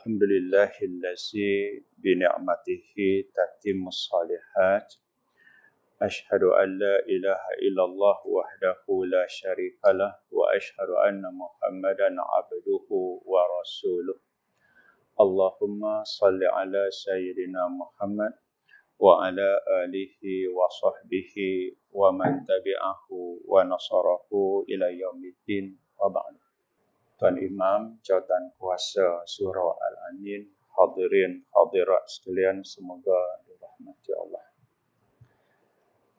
Alhamdulillahillazi bini'matihi tatimmus shalihat. Ashhadu an la ilaha illallah wahdahu la syarikalah wa ashhadu anna Muhammadan abduhu wa rasuluh. Allahumma salli ala sayyidina Muhammad wa ala alihi wa sahbihi wa man tabi'ahu wa nasarahu ila yaumiddin wa ba'd. Tuan Imam, jawatan kuasa Surau Al-Amin, hadirin hadirat sekalian, semoga dirahmati Allah.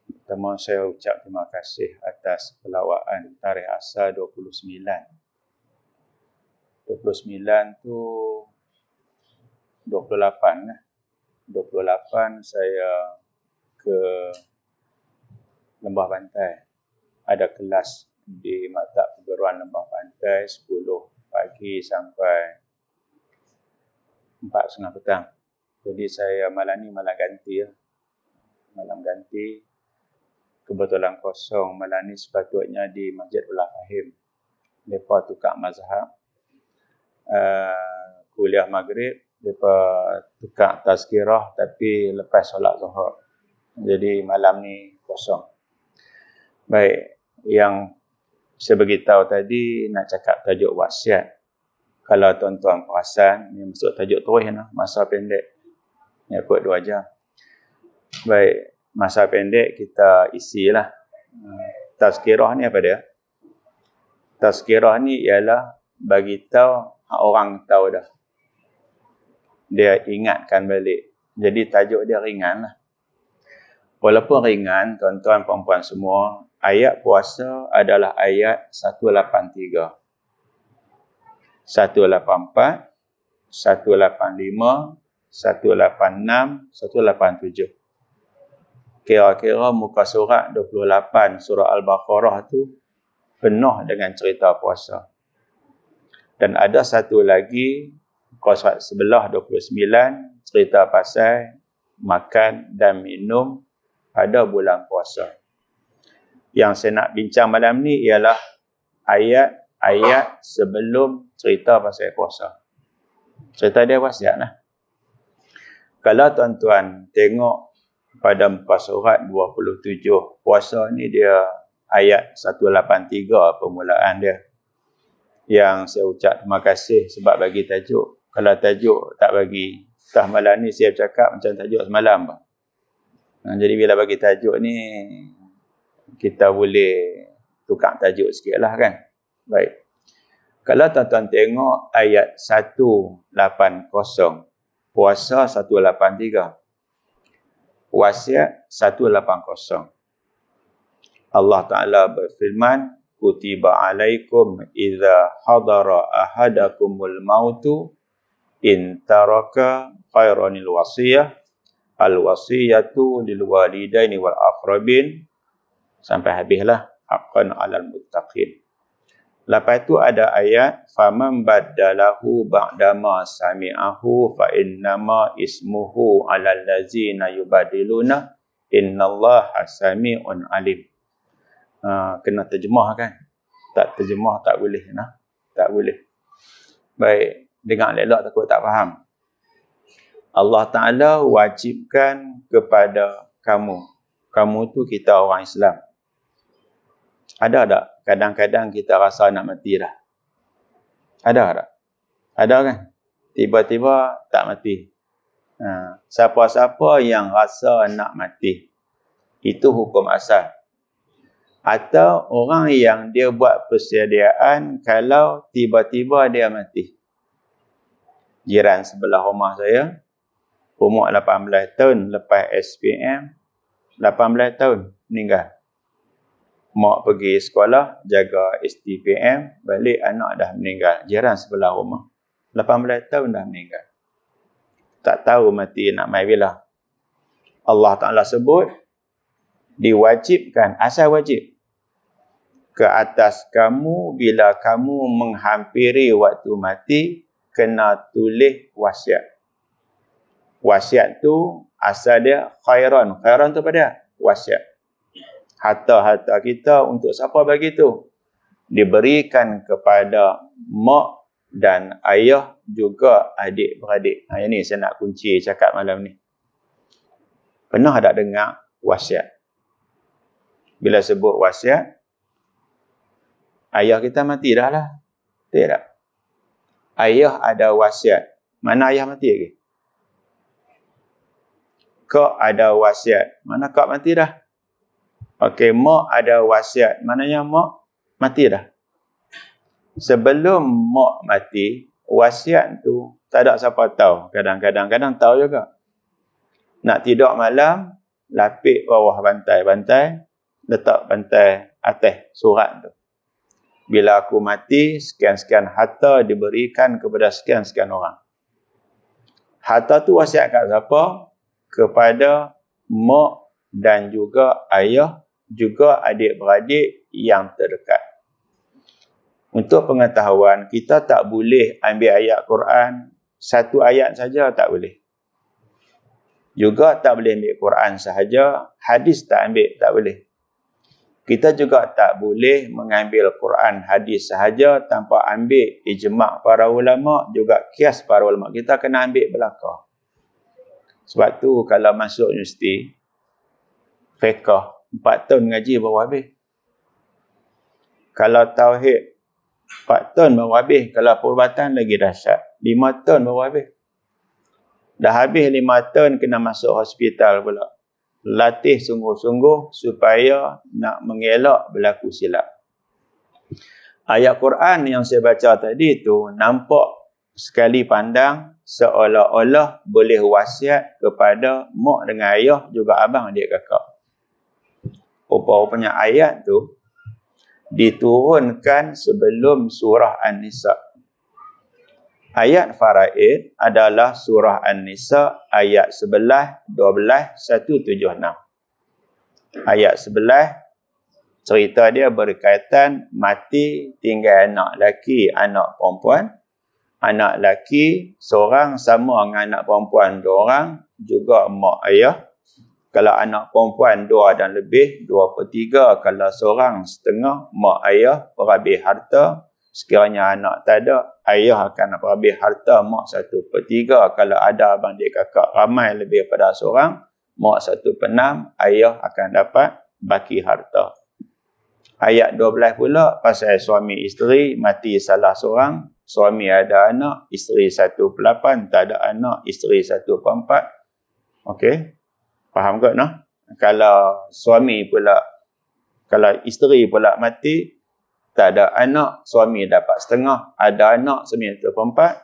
Pertama, saya ucap terima kasih atas pelawaan tarikh asal 29. 29 tu 28 saya ke Lembah Pantai. Ada kelas di Maktab Perguruan Lembah Pantai 10 pagi sampai 4:30 petang. Jadi saya malam ni malam ganti ya. Malam ganti. Kebetulan kosong malam ni, sepatutnya di Masjid Ullah Fahim. Mereka tukar mazhab. Kuliah maghrib, mereka tukar tazkirah tapi lepas solat zuhur. Jadi malam ni kosong. Baik, yang saya beritahu tadi nak cakap tajuk wasiat. Kalau tuan-tuan perasan, ni masuk tajuk terus lah, masa pendek. Ni kot 2 jam. Baik, masa pendek kita isilah. Tazkirah ni apa dia? Tazkirah ni ialah bagi tahu orang tahu dah. Dia ingatkan balik. Jadi tajuk dia ringan lah. Walaupun ringan, tuan-tuan puan-puan semua, ayat puasa adalah ayat 183, 184, 185, 186, 187. Kira-kira muka surat 28 surah Al-Baqarah tu penuh dengan cerita puasa. Dan ada satu lagi, muka surat sebelah 29, cerita pasal makan dan minum pada bulan puasa. Yang saya nak bincang malam ni ialah ayat-ayat sebelum cerita pasal puasa. Cerita dia wasiat lah. Kalau tuan-tuan tengok pada muka surat 27, puasa ni dia ayat 183 permulaan dia. Yang saya ucap terima kasih sebab bagi tajuk. Kalau tajuk tak bagi, tah malam ni saya cakap macam tajuk semalam. Jadi bila bagi tajuk ni, kita boleh tukar tajuk sikit lah kan. Baik. Kalau tuan-tuan tengok ayat 180, puasa 183, wasiat 180. Allah Ta'ala berfirman, kutiba alaikum idza hadara ahadakumul mautu in taraka khairanil wasiyah al-wasiyatu lil walidaini wal aqrabin, sampai habislah, haqqan 'alal muttaqin. Lepas tu ada ayat faman baddalahu ba'dama sami'ahu fa innama ismuhu 'alal ladzina yubadiluna innallaha sami'un 'alim. Kena terjemah kan? Tak terjemah tak boleh nah. Tak boleh. Baik, dengar elok takut tak faham. Allah Ta'ala wajibkan kepada kamu. Kamu tu kita orang Islam. Ada tak? Kadang-kadang kita rasa nak mati dah. Ada tak? Ada kan? Tiba-tiba tak mati. Siapa-siapa yang rasa nak mati, itu hukum asal. Atau orang yang dia buat persediaan kalau tiba-tiba dia mati. Jiran sebelah rumah saya, umur 18 tahun lepas SPM, 18 tahun meninggal. Mak pergi sekolah, jaga STPM, balik anak dah meninggal. Jiran sebelah rumah. 18 tahun dah meninggal. Tak tahu mati nak mai bila. Allah Ta'ala sebut, diwajibkan, asal wajib, ke atas kamu bila kamu menghampiri waktu mati, kena tulis wasiat. Wasiat tu asal dia khairan. Khairan tu apa dia? Wasiat. Harta-harta kita untuk siapa bagi tu? Diberikan kepada mak dan ayah juga adik-beradik. Yang ni saya nak kunci cakap malam ni. Pernah tak dengar wasiat? Bila sebut wasiat, ayah kita mati dah lah. Betul tak? Ayah ada wasiat. Mana ayah mati lagi? Kak ada wasiat. Mana kak mati dah? Okey, mak ada wasiat. Maknanya mak mati dah. Sebelum mak mati, wasiat tu tak ada siapa tahu. Kadang-kadang tahu juga. Nak tidur malam, lapik bawah bantai, letak bantai atas surat tu. Bila aku mati, sekian-sekian harta diberikan kepada sekian-sekian orang. Harta tu wasiat kat siapa? Kepada mak dan juga ayah, juga adik-beradik yang terdekat. Untuk pengetahuan, kita tak boleh ambil ayat Quran, satu ayat saja tak boleh. Juga tak boleh ambil Quran sahaja, hadis tak ambil, tak boleh. Kita juga tak boleh mengambil Quran, hadis sahaja tanpa ambil ijma' para ulama, juga kias para ulama. Kita kena ambil belakang. Sebab tu kalau masuk universiti, fiqh, 4 tahun ngaji baru habis. Kalau tauhid, 4 tahun baru habis. Kalau perubatan lagi dahsyat, 5 tahun baru habis. Dah habis 5 tahun, kena masuk hospital pula. Latih sungguh-sungguh supaya nak mengelak berlaku silap. Ayat Quran yang saya baca tadi tu nampak sekali pandang seolah-olah boleh wasiat kepada mak dengan ayah, juga abang adik kakak. Rupa-rupanya ayat tu diturunkan sebelum surah An-Nisa. Ayat faraid adalah surah An-Nisa ayat 11, 12, 176. Ayat 11 cerita dia berkaitan mati tinggal anak lelaki, anak perempuan. Anak lelaki seorang sama dengan anak perempuan 2 orang, juga mak ayah. Kalau anak perempuan 2 dan lebih, 2/3. Kalau seorang setengah, mak ayah perhabis harta. Sekiranya anak tak ada, ayah akan perhabis harta mak 1/3. Kalau ada abang adik kakak ramai lebih daripada seorang, mak 1/6, ayah akan dapat baki harta. Ayat 12 pula pasal suami isteri, mati salah seorang, suami ada anak, isteri 1/8, tak ada anak, isteri 1/4. Okey, faham ke noh? Kalau suami pula, kalau isteri pula mati, tak ada anak, suami dapat setengah, ada anak, suami 1/4.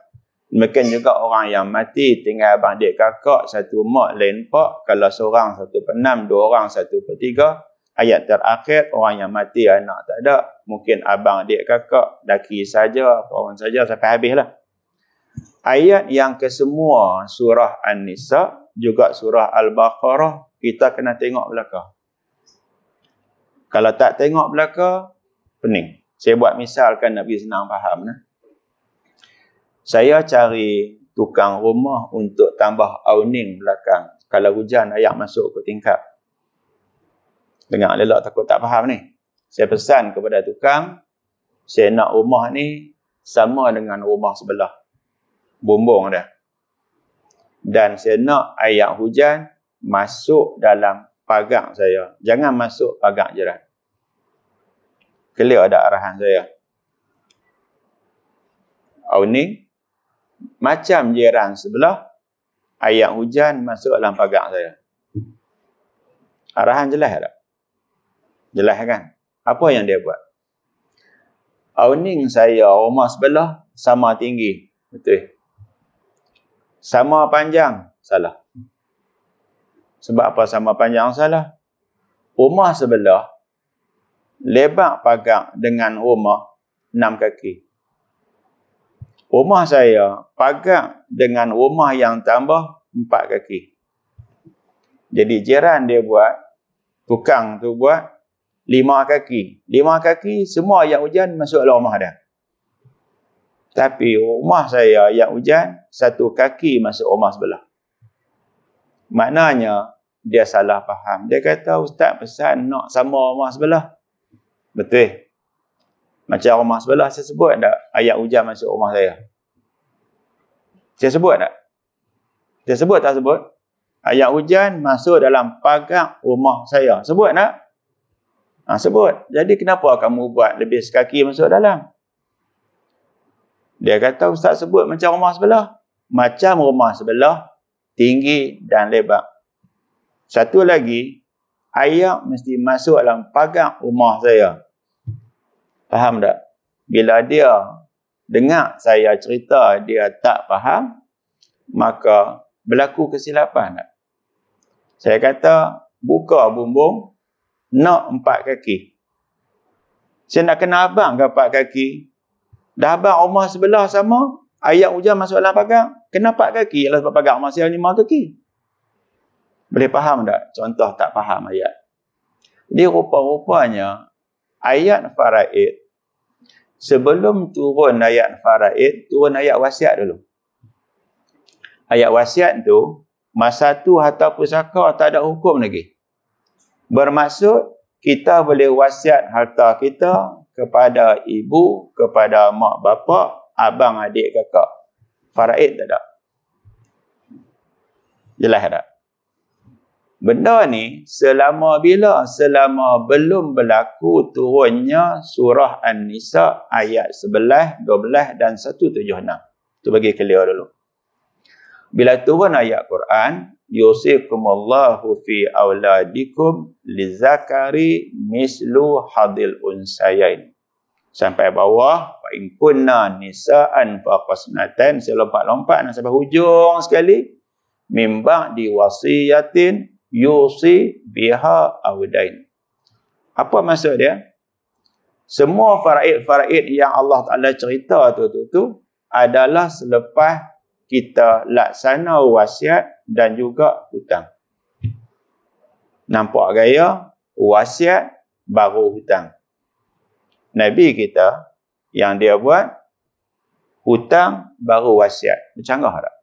Demikian juga orang yang mati tinggal abang adik kakak, satu mak lain pak, kalau seorang 1/6, 2 orang 1/3. Ayat terakhir, orang yang mati anak tak ada, mungkin abang adik kakak, laki saja, orang saja, sampai habislah. Ayat yang kesemua surah An-Nisa, juga surah Al-Baqarah, kita kena tengok belakang. Kalau tak tengok belakang, pening. Saya buat misalkan nak bagi senang faham. Saya cari tukang rumah untuk tambah awning belakang. Kalau hujan, air masuk ke tingkap. Dengar lelak takut tak faham ni. Saya pesan kepada tukang, saya nak rumah ni sama dengan rumah sebelah. Bumbung dah. Dan saya nak air hujan masuk dalam pagar saya. Jangan masuk pagar jiran. Clear ada arahan saya? Awning macam jiran sebelah, air hujan masuk dalam pagar saya. Arahan jelas tak? Jelas kan? Apa yang dia buat? Awning saya rumah sebelah sama tinggi. Betul. Sama panjang. Salah. Sebab apa sama panjang salah? Rumah sebelah lebar pagar dengan rumah 6 kaki. Rumah saya pagar dengan rumah yang tambah 4 kaki. Jadi jiran dia buat, tukang tu buat 5 kaki. 5 kaki semua air hujan masuk dalam rumah dia. Tapi rumah saya air hujan 1 kaki masuk rumah sebelah. Maknanya dia salah faham. Dia kata ustaz pesan nak sama rumah sebelah. Betul. Macam rumah sebelah, saya sebut tak ayat hujan masuk rumah saya? Saya sebut tak? Saya sebut tak sebut? Ayat hujan masuk dalam pagar rumah saya. Sebut tak? Sebut. Jadi kenapa kamu buat lebih sekaki masuk dalam? Dia kata, Ustaz sebut macam rumah sebelah. Macam rumah sebelah, tinggi dan lebar. Satu lagi, ayat mesti masuk dalam pagar rumah saya. Faham tak? Bila dia dengar saya cerita, dia tak faham, maka berlaku kesilapan tak? Saya kata, buka bumbung, nak 4 kaki. Saya nak kena abang ke 4 kaki? Dah abang rumah sebelah sama, ayat hujan masuk dalam pagar, kena 4 kaki. Ialah sebab pagar rumah saya 5 kaki. Boleh faham tak? Contoh tak faham ayat. Dia rupa-rupanya, ayat faraid, sebelum turun ayat faraid, turun ayat wasiat dulu. Ayat wasiat tu, masa tu harta pusaka tak ada hukum lagi. Bermaksud, kita boleh wasiat harta kita kepada ibu, kepada mak bapak, abang, adik, kakak. Faraid tak ada. Jelas tak? Benda ni selama bila? Selama belum berlaku turunnya surah An-Nisa ayat 11, 12 dan 176. Tu bagi clear dulu. Bila turun ayat Quran, yusikumullahu fi auladikum lizakari mislu hadil unsayain. Sampai bawah, fa in kunna nisaan faqasnatan, saya lompat-lompat nak sampai hujung sekali. Mimba di wasiyatin yusi biha awdain. Apa maksud dia? Semua faraid-faraid yang Allah Ta'ala cerita tu adalah selepas kita laksana wasiat dan juga hutang. Nampak gaya? Wasiat baru hutang. Nabi kita yang dia buat hutang baru wasiat. Bercanggah tak?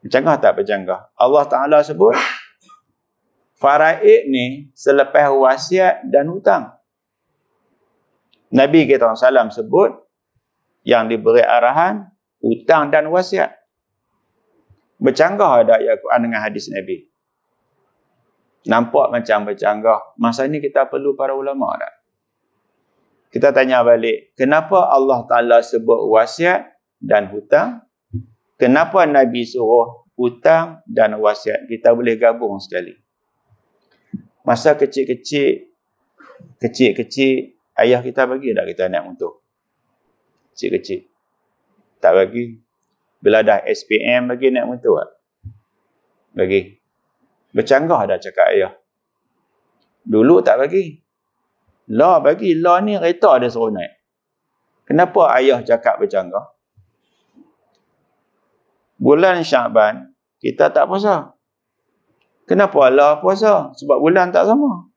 Bercanggah tak bercanggah? Allah Ta'ala sebut faraid ni selepas wasiat dan hutang. Nabi kita SAW sebut yang diberi arahan hutang dan wasiat. Bercanggah ada ayat Quran dengan hadis Nabi. Nampak macam bercanggah. Masa ni kita perlu para ulama tak? Kita tanya balik, kenapa Allah Ta'ala sebut wasiat dan hutang? Kenapa Nabi suruh hutang dan wasiat? Kita boleh gabung sekali. Masa kecil-kecil, ayah kita bagi tak kita naik motor? Kecil-kecil. Tak bagi. Bila dah SPM bagi naik motor tak? Bagi. Bercanggah dah cakap ayah. Dulu tak bagi. Lah bagi. Lah ni kereta dia suruh naik. Kenapa ayah cakap bercanggah? Bulan Syaban, kita tak puasa. Kenapa Allah puasa? Sebab bulan tak sama.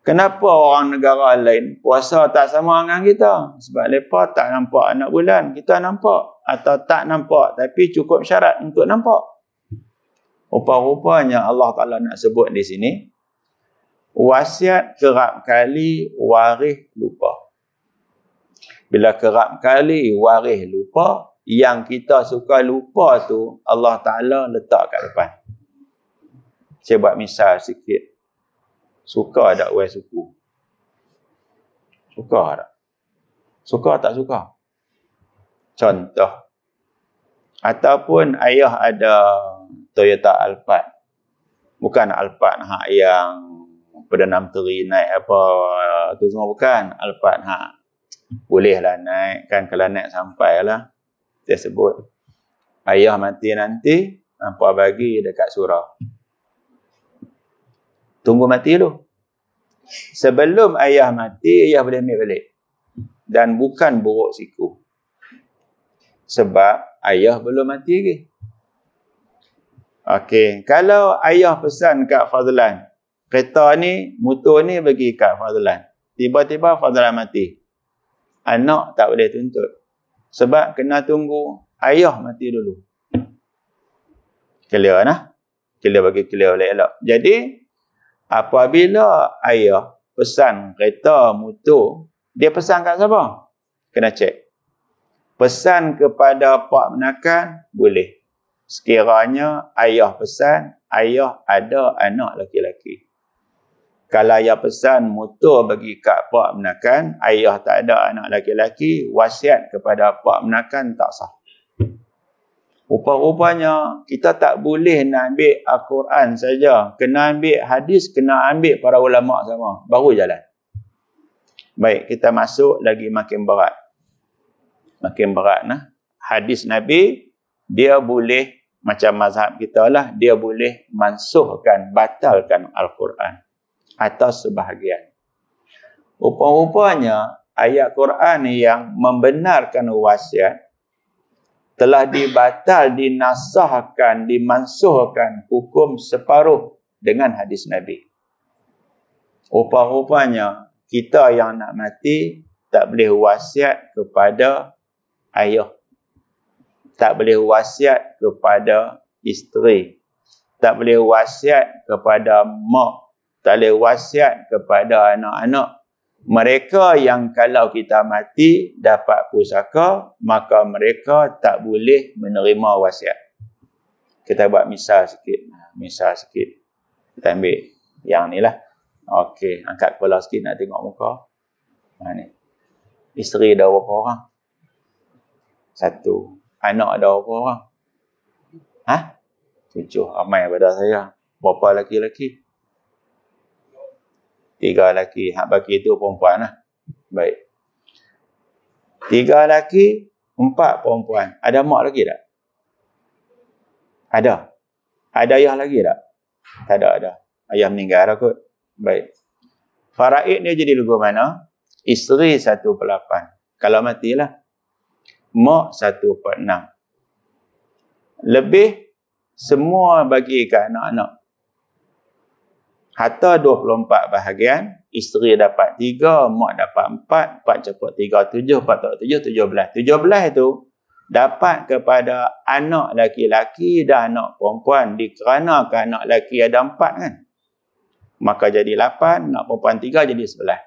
Kenapa orang negara lain puasa tak sama dengan kita? Sebab mereka tak nampak anak bulan. Kita nampak. Atau tak nampak tapi cukup syarat untuk nampak. Rupa-rupanya Allah Ta'ala nak sebut di sini, wasiat kerap kali waris lupa. Bila kerap kali waris lupa, yang kita suka lupa tu Allah Ta'ala letak kat depan. Saya buat misal sikit. Suka tak waris suku? Suka tak? Suka tak suka? Contoh. Ataupun ayah ada Toyota Alphard. Bukan Alphard hak yang Perdana Menteri naik apa tu semua, bukan. Alphard hak bolehlah naik kan, kalau naik sampailah. Dia sebut ayah mati nanti apa bagi dekat surau. Tunggu mati dulu. Sebelum ayah mati, ayah boleh ambil balik. Dan bukan buruk siku. Sebab ayah belum mati lagi. Okey, kalau ayah pesan kat Fadlan, kereta ni, motor ni bagi kat Fadlan. Tiba-tiba Fadlan mati. Anak tak boleh tuntut. Sebab kena tunggu ayah mati dulu. Clear nah? Clear bagi clear elok-elok. Jadi, apabila ayah pesan kereta, motor, dia pesan kat siapa? Kena cek. Pesan kepada pak menakan, boleh. Sekiranya ayah pesan, ayah ada anak laki-laki. Kalau ayah pesan motor bagi kat pak menakan, ayah tak ada anak laki-laki, wasiat kepada pak menakan tak sah. Rupa-rupanya kita tak boleh nak ambil Al-Quran saja. Kena ambil hadis, kena ambil para ulama sama. Baru jalan. Baik, kita masuk lagi makin berat. Makin berat nah. Hadis Nabi, dia boleh, macam mazhab kita lah, dia boleh mansuhkan, batalkan Al-Quran. Atas sebahagian. Rupa-rupanya, ayat Quran yang membenarkan wasiat, telah dibatal, dinasahkan, dimansuhkan hukum separuh dengan hadis Nabi. Rupa-rupanya kita yang nak mati tak boleh wasiat kepada ayah. Tak boleh wasiat kepada isteri. Tak boleh wasiat kepada mak. Tak boleh wasiat kepada anak-anak. Mereka yang kalau kita mati dapat pusaka, maka mereka tak boleh menerima wasiat. Kita buat misal sikit. Misal sikit. Kita ambil yang ni lah. Okey, angkat kepala sikit nak tengok muka. Ni. Isteri ada berapa orang? 1. Anak ada berapa orang? 7. Ramai pada saya. Berapa laki-laki? 3 lelaki, hak baki itu perempuan lah. Baik. 3 lelaki, 4 perempuan. Ada mak lagi tak? Ada. Ada ayah lagi tak? Tak ada. Ayah meninggal dah kot. Baik. Faraid dia jadi lagu mana? Isteri 1/8. Kalau matilah. Mak 1/6. Lebih semua bagi ke anak-anak. Harta 24 bahagian, isteri dapat 3, mak dapat 4, 4 cepat 3, 7, 4 7, 17. 17 itu dapat kepada anak laki-laki dan anak perempuan. Dikarenakan anak laki ada 4 kan. Maka jadi 8, anak perempuan 3 jadi 11.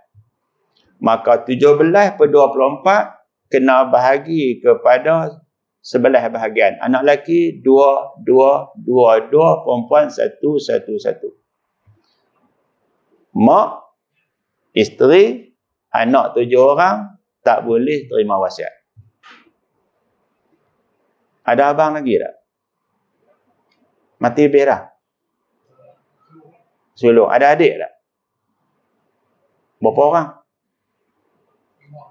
Maka 17/24 kena bahagi kepada 11 bahagian. Anak laki 2, 2, 2, 2, perempuan 1, 1, 1. Mak, isteri, anak 7 orang tak boleh terima wasiat. Ada abang lagi tak? Mati lebih dah? Sulung. Ada adik tak? Berapa orang?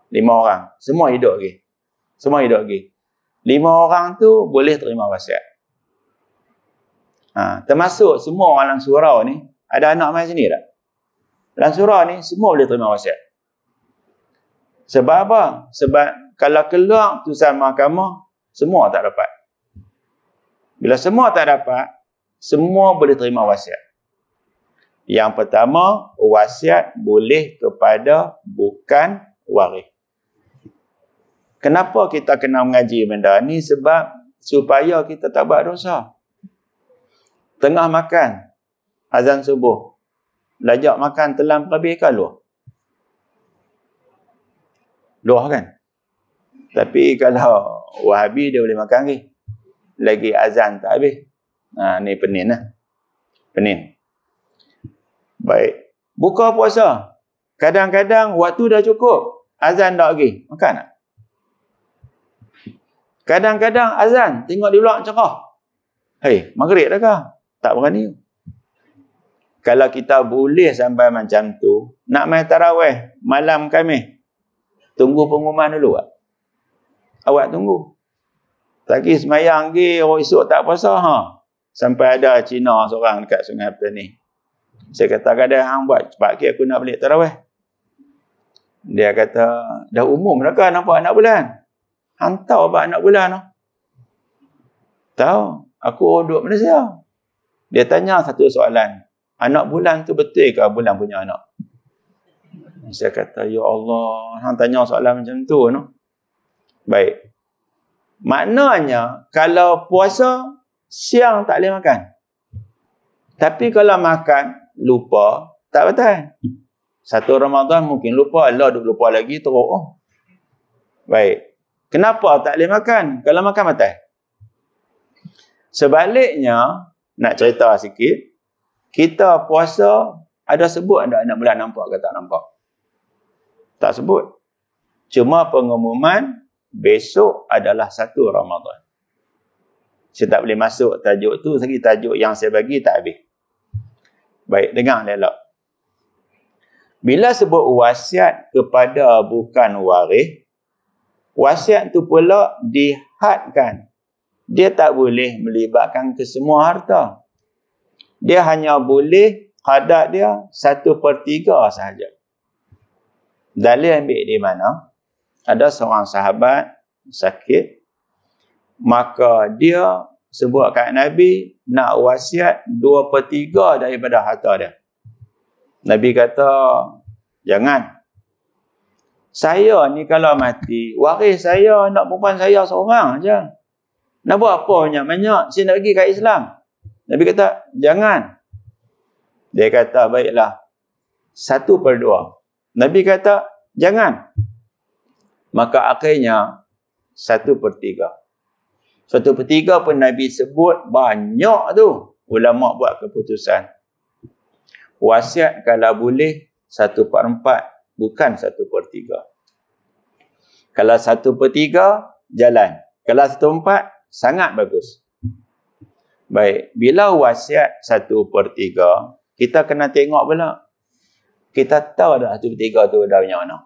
5 orang. Semua hidup lagi. Semua hidup lagi. 5 orang tu boleh terima wasiat. Termasuk semua orang dalam surau ni, ada anak mai sini tak? Dalam surau ni, semua boleh terima wasiat. Sebab apa? Sebab kalau keluar putusan mahkamah, semua tak dapat. Bila semua tak dapat, semua boleh terima wasiat. Yang pertama, wasiat boleh kepada bukan waris. Kenapa kita kena mengaji benda ni? Sebab supaya kita tak buat dosa. Tengah makan, azan subuh, lajak makan telan perhabis ke luar? Luar kan? Tapi kalau Wahabi dia boleh makan lagi azan tak habis. Ni penin lah. Penin. Baik. Buka puasa. Kadang-kadang waktu dah cukup. Azan tak lagi. Makan tak? Kadang-kadang azan. Tengok di luar cerah. Hei, maghrib dah kah? Tak berani. Kalau kita boleh sampai macam tu, nak main tarawih malam Khamis, tunggu pengumuman dulu. Awak tunggu. Lagi semayang lagi, orang esok tak puasa. Sampai ada Cina seorang dekat Sungai Petani. Saya kata, kadang hang buat cepat ke aku nak balik tarawih. Dia kata, dah umum dah kan nampak anak bulan? Hang tahu apa anak bulan tu? Tahu. Aku duduk Malaysia. Dia tanya satu soalan. Anak bulan tu betul ke bulan punya anak? Saya kata, ya Allah, hang tanya soalan macam tu. No? Baik. Maknanya, kalau puasa, siang tak boleh makan. Tapi kalau makan, lupa, tak betul. Satu Ramadan mungkin lupa, Allah duk lupa lagi teruk. Oh. Baik. Kenapa tak boleh makan? Kalau makan batal. Sebaliknya, nak cerita sikit, kita puasa ada sebut ada anak bulan nampak ke tak nampak? Tak sebut. Cuma pengumuman besok adalah 1 Ramadan. Saya tak boleh masuk tajuk tu, lagi tajuk yang saya bagi tak habis. Baik, dengar elok. Bila sebut wasiat kepada bukan waris, wasiat tu pula dihadkan. Dia tak boleh melibatkan kesemua harta. Dia hanya boleh kadar dia 1/3 sahaja. Dalil ambil di mana? Ada seorang sahabat sakit, maka dia sebut kat Nabi nak wasiat 2/3 daripada harta dia. Nabi kata, jangan. Saya ni kalau mati, waris saya nak perempuan saya seorang aja. Nak buat apa banyak-banyak? Saya nak pergi ke Islam. Nabi kata, jangan. Dia kata, baiklah. 1/2. Nabi kata, jangan. Maka akhirnya 1/3. 1/3 pun Nabi sebut banyak tu. Ulama buat keputusan. Wasiat kalau boleh 1/4, bukan 1/3. Kalau 1/3, jalan. Kalau 1/4, sangat bagus. Baik, bila wasiat 1/3, kita kena tengok pula. Kita tahu dah 1/3 tu dah banyak mana.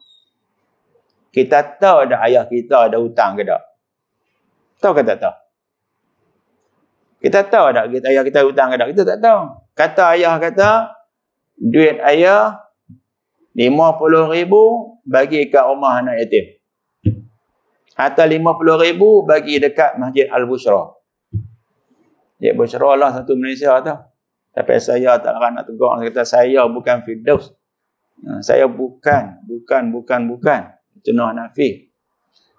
Kita tahu dah ayah kita ada hutang ke tak? Tahu ke tak tahu? Kita tahu tak ayah kita hutang ke tak? Kita tak tahu. Kata ayah kata, duit ayah 50,000 bagi kat rumah anak yatim. Atau 50,000 bagi dekat Masjid Al-Bushra. Masjid Bushra lah satu Malaysia tu. Tapi saya tak nak tegur. Saya kata saya bukan Firdaus. Saya bukan. Itu Noh Hanafi.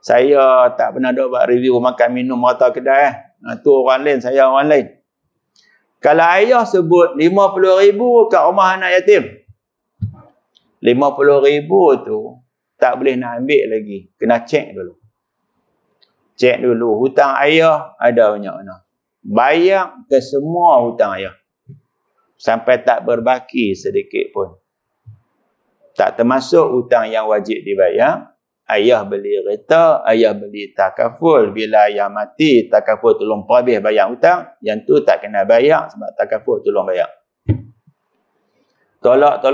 Saya tak pernah ada buat review makan minum rata kedai. Tu orang lain, saya orang lain. Kalau ayah sebut 50,000 kat rumah anak yatim, 50,000 tu tak boleh nak ambil lagi. Kena cek dulu. Cek dulu. Hutang ayah ada banyak mana. Bayar ke semua hutang ayah. Sampai tak berbaki sedikit pun. Tak termasuk hutang yang wajib dibayar. Ayah beli kereta, ayah beli takaful. Bila ayah mati, takaful tolong habis bayar hutang. Yang tu tak kena bayar sebab takaful tolong bayar. Tolak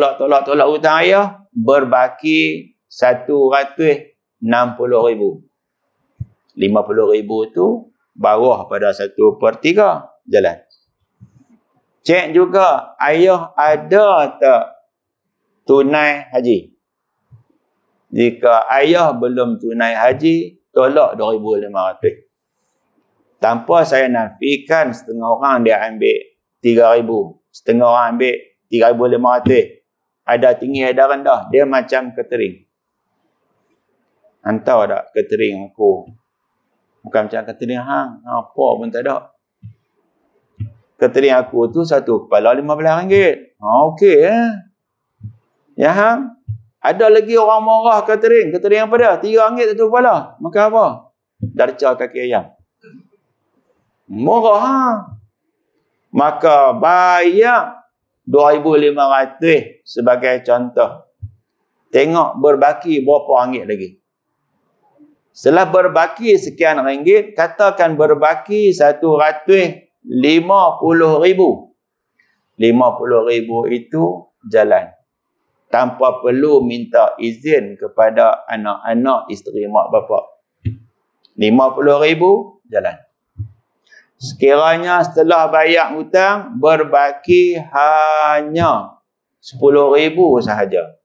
hutang ayah. Berbaki 160,000. 50,000 tu bawah pada 1/3. Jalan. Cek juga ayah ada tak tunai haji. Jika ayah belum tunai haji, tolak 2,500. Tanpa saya nafikan setengah orang dia ambil 3,000. Setengah orang ambil 3,500. Ada tinggi, ada rendah. Dia macam catering. Hantar tak catering aku? Bukan macam catering hang. Apa pun tak ada. Catering aku tu satu kepala RM15. Okey ya hang. Ada lagi orang marah catering. Catering apa dia? RM3 satu kepala. Makan apa? Darca kaki ayam. Murah ha. Maka bayar 2,500 sebagai contoh. Tengok berbaki berapa ringgit lagi. Setelah berbaki sekian ringgit, katakan berbaki 150,000. 50,000 itu jalan. Tanpa perlu minta izin kepada anak-anak isteri mak bapak. 50,000 jalan. Sekiranya setelah bayar hutang, berbaki hanya 10,000 sahaja.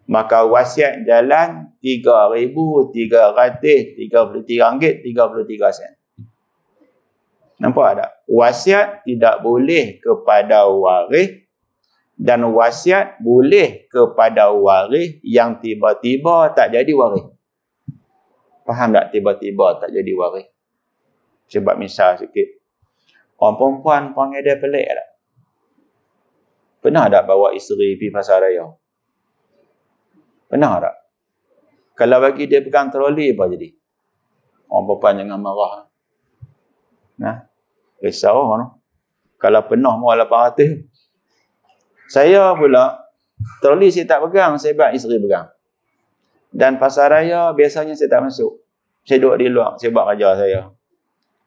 Maka wasiat jalan RM3,333.33. Nampak tak? Wasiat tidak boleh kepada waris. Dan wasiat boleh kepada waris yang tiba-tiba tak jadi waris. Faham tak tiba-tiba tak jadi waris? Sebab misal sikit. Orang perempuan panggil dia pelik tak? Pernah tak bawa isteri pergi pasar raya? Benar tak? Kalau bagi dia pegang troli apa jadi? Orang perempuan jangan marah. Nah, risau mana? Kalau penuh mau 800. Saya pula, troli saya tak pegang, saya buat isteri pegang. Dan pasar raya biasanya saya tak masuk. Saya duduk di luar, saya buat kerja saya.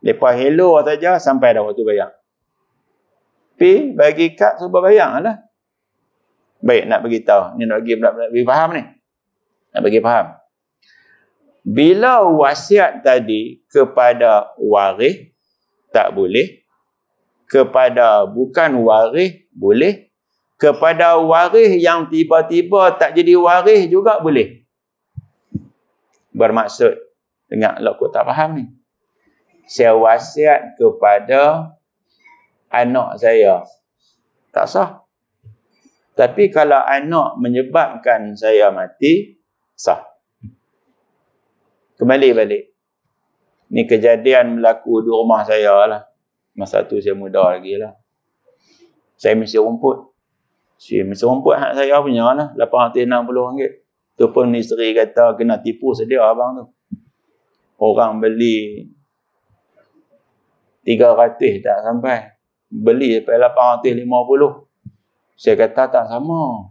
Lepas hello saja sampai dah waktu bayar. Pi bagi kad suruh bayar lah. Baik, nak beritahu. Ni nak bagi faham ni. Nak bagi faham. Bila wasiat tadi kepada waris, tak boleh. Kepada bukan waris, boleh. Kepada waris yang tiba-tiba tak jadi waris juga boleh. Bermaksud, dengar lah aku tak faham ni. Saya wasiat kepada anak saya. Tak sah. Tapi kalau anak menyebabkan saya mati, sah. Kembali balik. Ni kejadian berlaku di rumah saya lah. Masa tu saya muda lagi lah. Saya mesti rumput. Saya mesti rumput hak saya punya lah. RM860. Tu pun isteri kata kena tipu sedia abang tu. Orang beli 300 tak sampai. Beli sampai 850. Saya kata tak sama.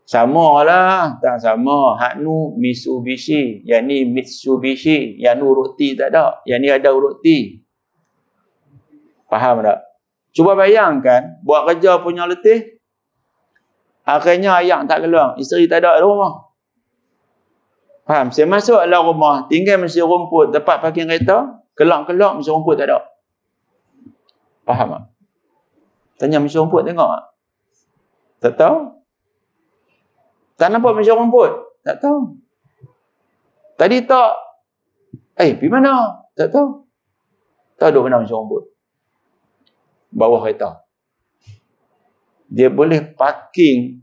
Sama lah. Tak sama. Hak nu Mitsubishi. Yang ni Mitsubishi. Yang nu roti tak ada. Yang ni ada roti. Faham tak? Cuba bayangkan. Buat kerja punya letih. Akhirnya ayam tak keluar. Isteri tak ada di rumah. Faham? Saya masuk dalam rumah. Tinggal mesti rumput. Tempat parking kereta. Kelak-kelak mesti rumput tak ada. Faham tak? Tanya mesti rumput tengok tak? Tak tahu? Tak nampak mesti rumput? Tak tahu. Tadi tak. Pergi mana? Tak tahu. Tak duduk mana mesti rumput. Bawah kereta. Dia boleh parking.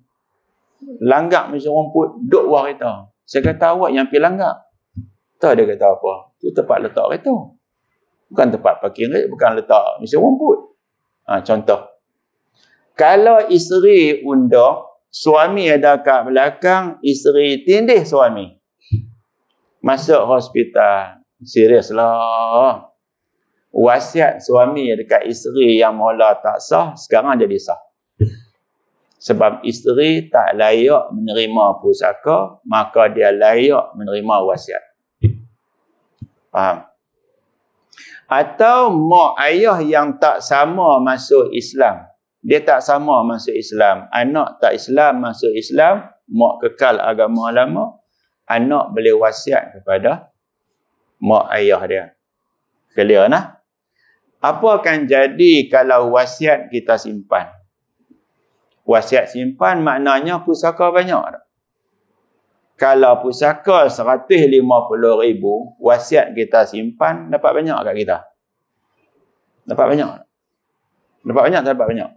Langgak mesti rumput. Duduk bawah kereta. Saya kata awak yang pergi langgak. Tak ada kata apa. Itu tempat letak kereta. Bukan tempat parking kereta. Bukan letak mesti rumput. Contoh. Kalau isteri undang, suami ada kat belakang, isteri tindih suami. Masuk hospital. Serius lah. Wasiat suami dekat isteri yang mula tak sah, sekarang jadi sah. Sebab isteri tak layak menerima pusaka, maka dia layak menerima wasiat. Faham? Atau mak ayah yang tak sama masuk Islam. Dia tak sama masuk Islam. Anak tak Islam masuk Islam. Mak kekal agama lama. Anak boleh wasiat kepada mak ayah dia. Clear nah? Apa akan jadi kalau wasiat kita simpan? Wasiat simpan maknanya pusaka banyak tak? Kalau pusaka 150,000, wasiat kita simpan, dapat banyak kat kita? Dapat banyak? Dapat banyak tak dapat banyak?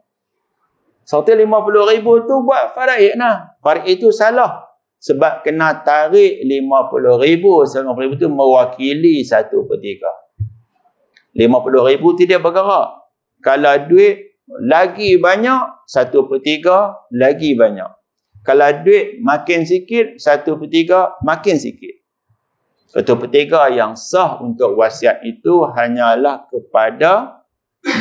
150,000 tu buat faraid nah. Faraid itu salah. Sebab kena tarik 50,000. 50,000 tu mewakili 1/3. 50,000 tu dia bergerak. Kalau duit lagi banyak, 1/3 lagi banyak. Kalau duit makin sikit, 1/3 makin sikit. 1/3 yang sah untuk wasiat itu hanyalah kepada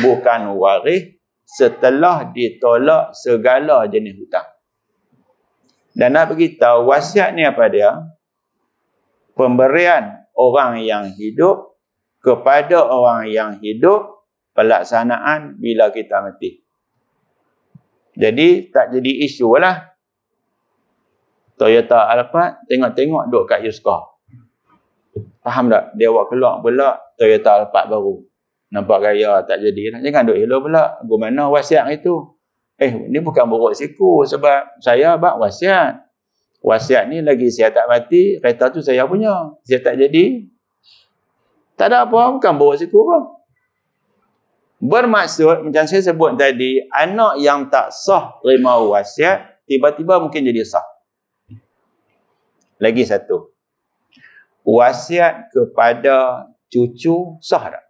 bukan waris setelah ditolak segala jenis hutang. Dan nak beritahu wasiat ni apa dia? Pemberian orang yang hidup kepada orang yang hidup, pelaksanaan bila kita mati. Jadi tak jadi isu lah. Toyota Alphard tengok-tengok duduk kat Yuska. Faham tak? Dia buat keluar pula Toyota Alphard baru. Nampak gaya tak jadi lah. Jangan duduk hello pula. Gimana wasiat itu? Ni bukan buruk siku sebab saya buat wasiat. Wasiat ni lagi saya tak mati, kereta tu saya punya. Saya tak jadi. Tak ada apa, bukan buruk siku pun. Bermaksud, macam saya sebut tadi, anak yang tak sah terima wasiat, tiba-tiba mungkin jadi sah. Lagi satu. Wasiat kepada cucu sah tak?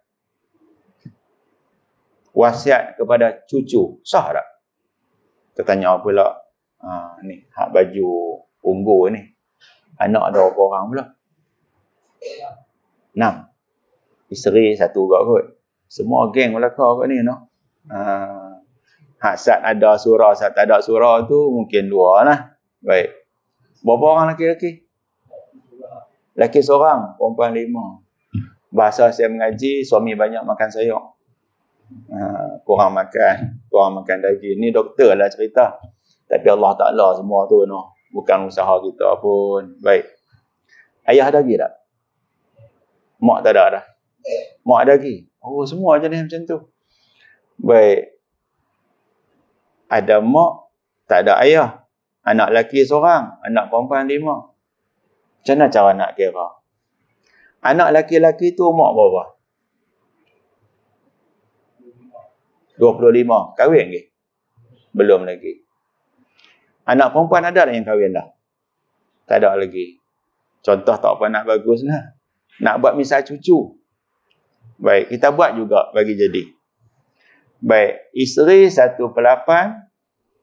Wasiat kepada cucu sah tak? Kita tanya pula, ni hak baju Unggul ni. Anak ada berapa orang pula? 6. Isteri 1 kot. Semua geng Melaka kat ni, no. Sat ada surah, sat tak ada surah tu mungkin 2 lah. Baik. Berapa orang lelaki-lelaki? Lelaki seorang, perempuan 5. Bahasa saya mengaji, suami banyak makan sayur. Kurang makan daging. Ni doktor lah cerita. Tapi Allah Ta'ala semua tu, no. Bukan usaha kita pun. Baik. Ayah ada lagi tak? Mak tak ada dah. Mak ada lagi. Oh, semua jenis macam tu. Baik. Ada mak, tak ada ayah. Anak lelaki seorang, anak perempuan 5. Macam mana cara nak kira? Anak lelaki-lelaki tu umur berapa? 25. Kahwin ke? Belum lagi. Anak perempuan ada tak yang kahwin dah? Tak ada lagi. Contoh tak apa nak bagus lah. Nak buat misal cucu. Baik, kita buat juga bagi jadi. Baik, isteri 1/8,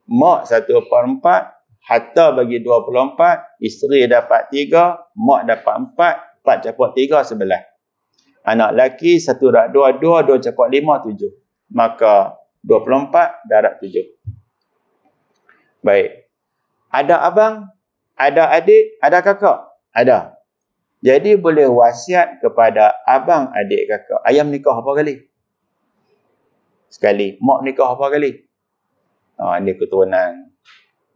mak 1/4, harta bagi 24, isteri dapat 3, mak dapat 4, 4 campur 3, 11. Anak lelaki 1/2, 2 campur 5, 7. Maka 24 darab 7. Baik. Ada abang, ada adik, ada kakak? Ada. Jadi boleh wasiat kepada abang, adik, kakak. Ayah menikah apa kali? Sekali. Mak menikah apa kali? Ini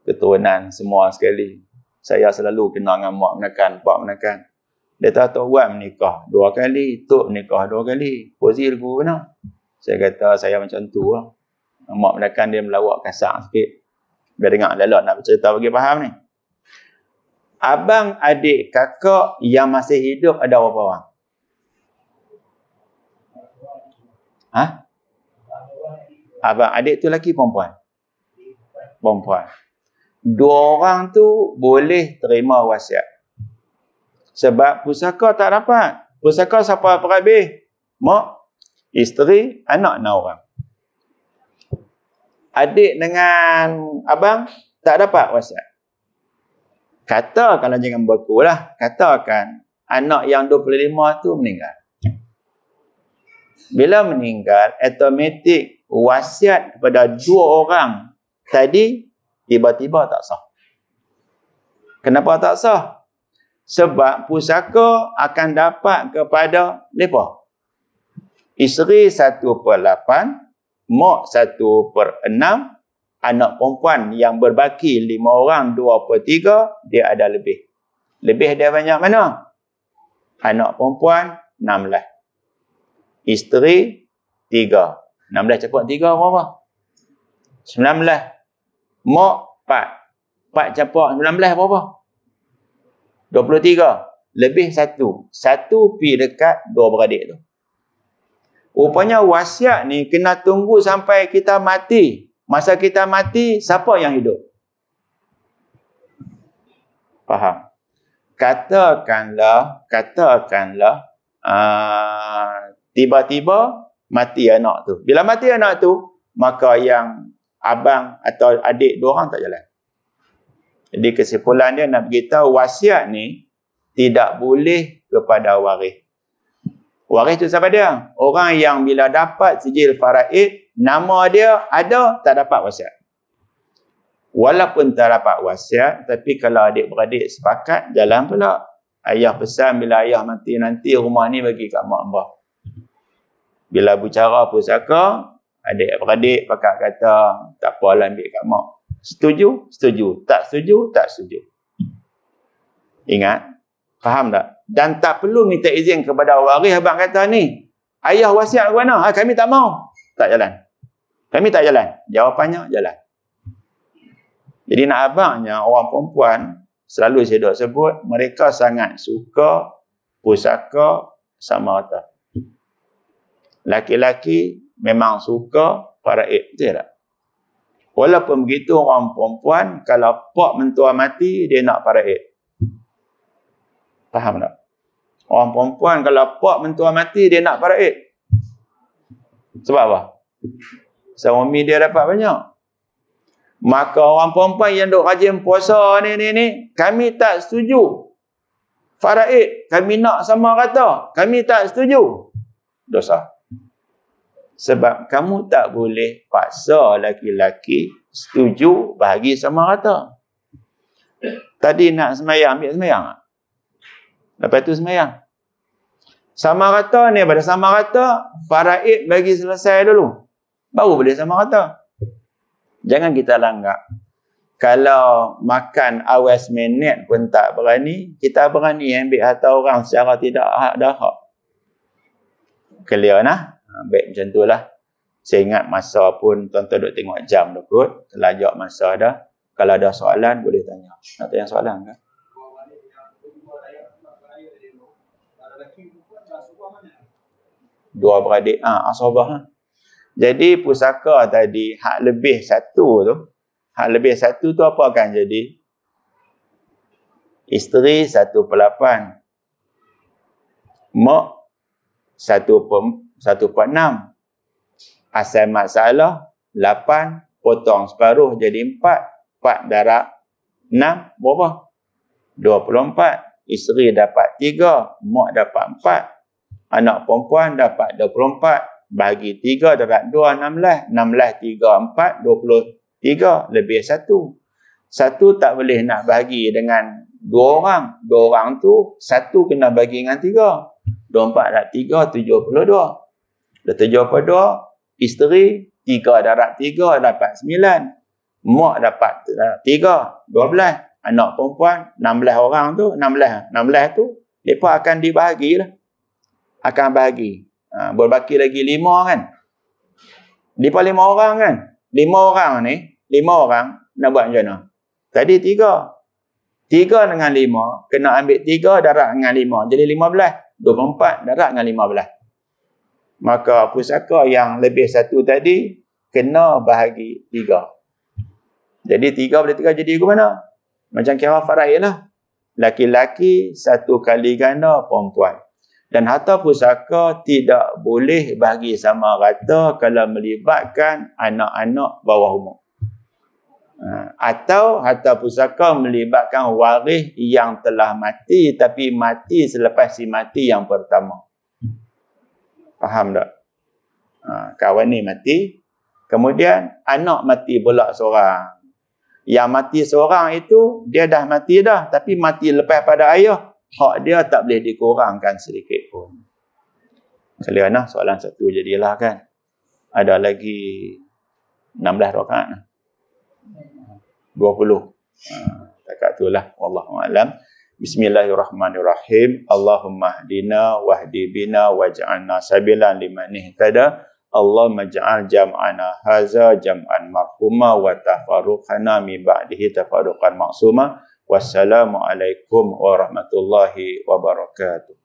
keturunan semua sekali. Saya selalu kena dengan mak menekan, pak menekan. Dia tahu Wan menikah 2 kali, Tok menikah 2 kali. Pozi ilmu benar. Saya kata saya macam tu lah. Mak menekan dia melawak kasar sikit. Biar dengar lelak nak bercerita bagi faham ni. Abang, adik, kakak yang masih hidup ada berapa orang? Abang, adik tu lelaki perempuan? Perempuan. 2 orang tu boleh terima wasiat. Sebab pusaka tak dapat. Pusaka siapa perhabis? Mak, isteri, anak 6 orang. Adik dengan abang tak dapat wasiat. Katakanlah jangan berlaku lah. Katakan anak yang 25 tu meninggal. Bila meninggal, automatik wasiat kepada 2 orang tadi tiba-tiba tak sah. Kenapa tak sah? Sebab pusaka akan dapat kepada mereka. Isteri 1/8, mak 1/6, anak perempuan yang berbaki 5 orang, 2/3, dia ada lebih. Lebih dia banyak mana? Anak perempuan 16. Isteri 3. 16 campur 3 berapa? 19. Mak 4. 4 campur 19 berapa? 23. Lebih 1. 1 pi dekat 2 beradik tu. Rupanya wasiat ni kena tunggu sampai kita mati. Masa kita mati, siapa yang hidup? Faham? Katakanlah, tiba-tiba mati anak tu. Bila mati anak tu, maka yang abang atau adik 2 orang tak jalan. Jadi kesimpulan dia nak beritahu wasiat ni tidak boleh kepada waris. Waris tu siapa dia? Orang yang bila dapat sijil faraid, nama dia ada, tak dapat wasiat. Walaupun tak dapat wasiat, tapi kalau adik-beradik sepakat, jalan pula. Ayah pesan bila ayah mati nanti rumah ni bagi kat mak mbah. Bila bicara pusaka, adik-beradik pakat kata, tak apalah ambil kat mak. Setuju? Setuju. Tak setuju? Tak setuju. Ingat? Faham tak? Dan tak perlu minta izin kepada waris. Abang kata ni, ayah wasiat ke mana? Kami tak mau. Tak jalan. Kami tak jalan. Jawapannya, jalan. Jadi nak abangnya, orang perempuan, selalu saya dah sebut, mereka sangat suka pusaka sama rata. Laki-laki memang suka faraid. Betul tak? Walaupun begitu, orang perempuan, kalau pak mentua mati, dia nak faraid. Faham tak? Orang perempuan kalau pak mentua mati, dia nak faraid. Sebab apa? Suami dia dapat banyak. Maka orang perempuan yang duk rajin puasa ni, kami tak setuju. Faraid, kami nak sama rata. Kami tak setuju. Dosa. Sebab kamu tak boleh paksa laki-laki setuju bahagi sama rata. Tadi nak semayang, ambil semayang. Lepas tu semayang. Sama rata ni, pada sama rata, faraid bagi selesai dulu. Baru boleh sama rata. Jangan kita langgar. Kalau makan awal seminit pun tak berani, kita berani ambil harta orang secara tidak ada hak. Clear nah? Baik macam tu lah. Saya ingat masa pun tuan-tuan duk tengok jam dah kot. Telajak masa dah. Kalau ada soalan boleh tanya. Nak tanya soalan ke? Dua beradik. Asabah. Jadi pusaka tadi, hak lebih satu tu. Hak lebih satu tu apa akan jadi? Isteri 1/8. Mak 1/6. Asal masalah 8 potong separuh jadi 4. 4 darab 6 berapa? 24. Isteri dapat 3, mak dapat 4. Anak perempuan dapat 24. Bagi 3 darab 2, 16. 16, 3, 4, 23. Lebih 1. 1 tak boleh nak bagi dengan 2 orang. 2 orang tu 1 kena bagi dengan 3. 24 darab 3, 72. Dah 72. Isteri 3 darab 3 dapat 9. Mak dapat 3, 12. Anak perempuan 16 orang tu, 16 tu mereka akan dibahagi lah. Akan bahagi. Berbaki lagi 5 kan. Mereka 5 orang kan. 5 orang ni, 5 orang nak buat macam mana? Tadi 3. 3 dengan 5 kena ambil 3 darab dengan 5. Jadi 15. 24 darab dengan 15. Maka pusaka yang lebih 1 tadi kena bahagi 3. Jadi 3 boleh 3 jadi ke mana? Macam kira faraid lah. Laki-laki 1 kali ganda perempuan. Dan harta pusaka tidak boleh bagi sama rata kalau melibatkan anak-anak bawah umur. Atau harta pusaka melibatkan waris yang telah mati tapi mati selepas si mati yang pertama. Faham tak? Kawan ni mati, kemudian anak mati pula seorang. Yang mati seorang itu, dia dah mati dah, tapi mati lepas pada ayah. Hak dia tak boleh dikurangkan sedikit pun. Clear nah, soalan 1 jadilah kan. Ada lagi 16 rakaat. 20. Takat itulah. Wallahu a'lam. Bismillahirrahmanirrahim. Allahumma hdina wahdi bina waj'alna sabilan liman ihtada. Allahumma ja'al jam'ana haza jam'an marhuma wa tafarruqana min ba'dihi tafarruqan maksuma. Wassalamualaikum warahmatullahi wabarakatuh.